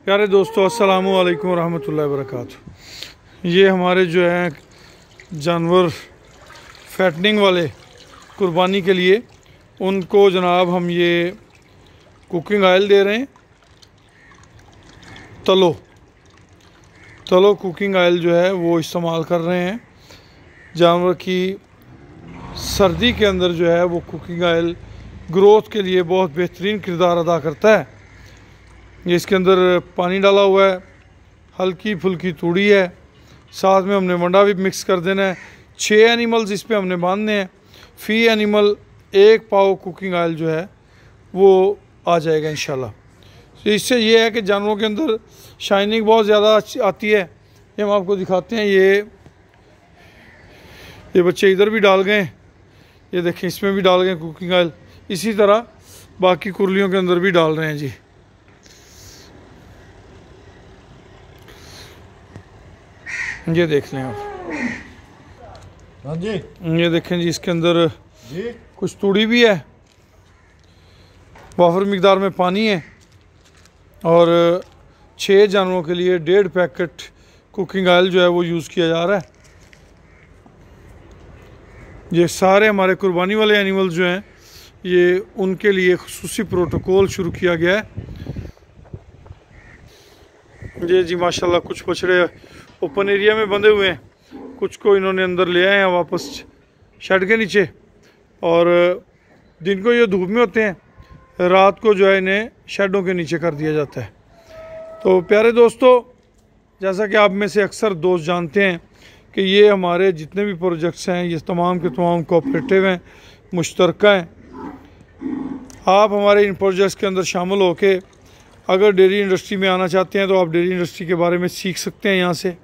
प्यारे दोस्तों, अस्सलामु अलैकुम रहमतुल्लाहि व बरकातुहू। ये हमारे जो हैं जानवर फैटनिंग वाले कुर्बानी के लिए, उनको जनाब हम ये कुकिंग ऑयल दे रहे हैं। तलो कुकिंग ऑयल जो है वो इस्तेमाल कर रहे हैं। जानवर की सर्दी के अंदर जो है वो कुकिंग ऑयल ग्रोथ के लिए बहुत बेहतरीन किरदार अदा करता है। ये इसके अंदर पानी डाला हुआ है, हल्की फुल्की तूड़ी है, साथ में हमने वंडा भी मिक्स कर देना है। 6 एनिमल्स इस पे हमने बांधने हैं। फी एनिमल 1 पाव कुकिंग ऑयल जो है वो आ जाएगा इंशाल्लाह। तो इससे ये है कि जानवरों के अंदर शाइनिंग बहुत ज़्यादा आती है। ये हम आपको दिखाते हैं। ये बच्चे इधर भी डाल गए, ये देखें इसमें भी डाल गए कुकिंग ऑयल। इसी तरह बाकी कुर्लियों के अंदर भी डाल रहे हैं जी। ये देख लें आप। हाँ जी, ये देखें जी, इसके अंदर जी कुछ तूड़ी भी है, वाफर मिकदार में पानी है, और 6 जानवरों के लिए 1.5 पैकेट कुकिंग ऑयल जो है वो यूज़ किया जा रहा है। ये सारे हमारे कुर्बानी वाले एनिमल्स जो हैं, ये उनके लिए खुसूसी प्रोटोकॉल शुरू किया गया है। ये जी माशाल्लाह कुछ बछड़े ओपन एरिया में बंधे हुए हैं, कुछ को इन्होंने अंदर ले आए हैं वापस शेड के नीचे, और दिन को ये धूप में होते हैं, रात को जो है इन्हें शेडों के नीचे कर दिया जाता है। तो प्यारे दोस्तों, जैसा कि आप में से अक्सर दोस्त जानते हैं कि ये हमारे जितने भी प्रोजेक्ट्स हैं ये तमाम के तमाम कोऑपरेटिव हैं, मुश्तरका हैं। आप हमारे इन प्रोजेक्ट्स के अंदर शामिल होके अगर डेयरी इंडस्ट्री में आना चाहते हैं तो आप डेयरी इंडस्ट्री के बारे में सीख सकते हैं यहाँ से।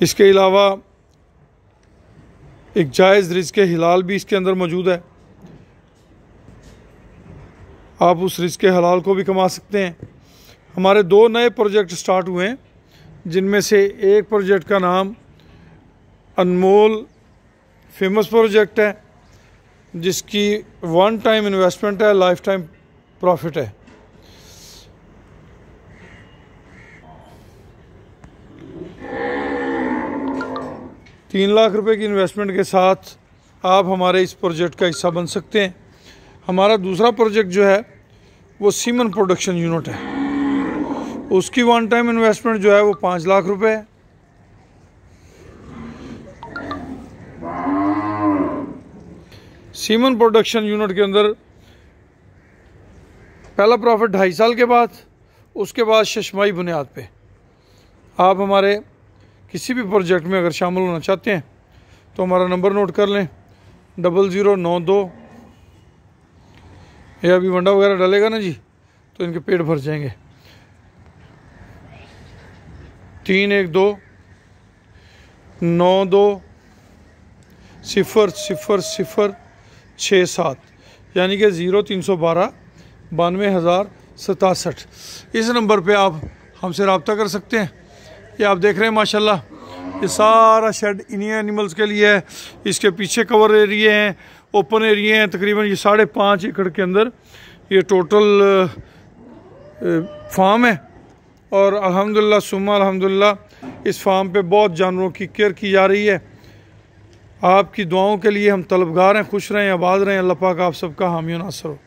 इसके अलावा एक जायज़ रिज़्क़ हलाल भी इसके अंदर मौजूद है। आप उस रिज़्क़ हलाल को भी कमा सकते हैं। हमारे 2 नए प्रोजेक्ट स्टार्ट हुए हैं, जिनमें से एक प्रोजेक्ट का नाम अनमोल फेमस प्रोजेक्ट है, जिसकी 1 टाइम इन्वेस्टमेंट है, लाइफ टाइम प्रॉफिट है। ₹3 लाख की इन्वेस्टमेंट के साथ आप हमारे इस प्रोजेक्ट का हिस्सा बन सकते हैं। हमारा दूसरा प्रोजेक्ट जो है वो सीमन प्रोडक्शन यूनिट है। उसकी 1 टाइम इन्वेस्टमेंट जो है वो ₹5 लाख है। सीमन प्रोडक्शन यूनिट के अंदर पहला प्रॉफिट 2.5 साल के बाद, उसके बाद शशमाई बुनियाद पे। आप हमारे किसी भी प्रोजेक्ट में अगर शामिल होना चाहते हैं तो हमारा नंबर नोट कर लें, 0092। ये अभी वंडा वगैरह डालेगा ना जी तो इनके पेट भर जाएंगे। 312-92-00-067, यानी कि 0312-92,067। इस नंबर पे आप हमसे रब्ता कर सकते हैं। ये आप देख रहे हैं माशाल्लाह, ये सारा शेड इन्हीं एनिमल्स के लिए है। इसके पीछे कवर एरिया हैं, ओपन एरिया हैं, तकरीबन ये 5.5 एकड़ के अंदर ये टोटल फार्म है। और अल्हम्दुलिल्लाह सुम्मा अल्हम्दुलिल्लाह इस फार्म पे बहुत जानवरों की केयर की जा रही है। आपकी दुआओं के लिए हम तलबगार हैं। खुश रहें, आबाद रहें। अल्लाह पाक आप सबका हामी नासर हो।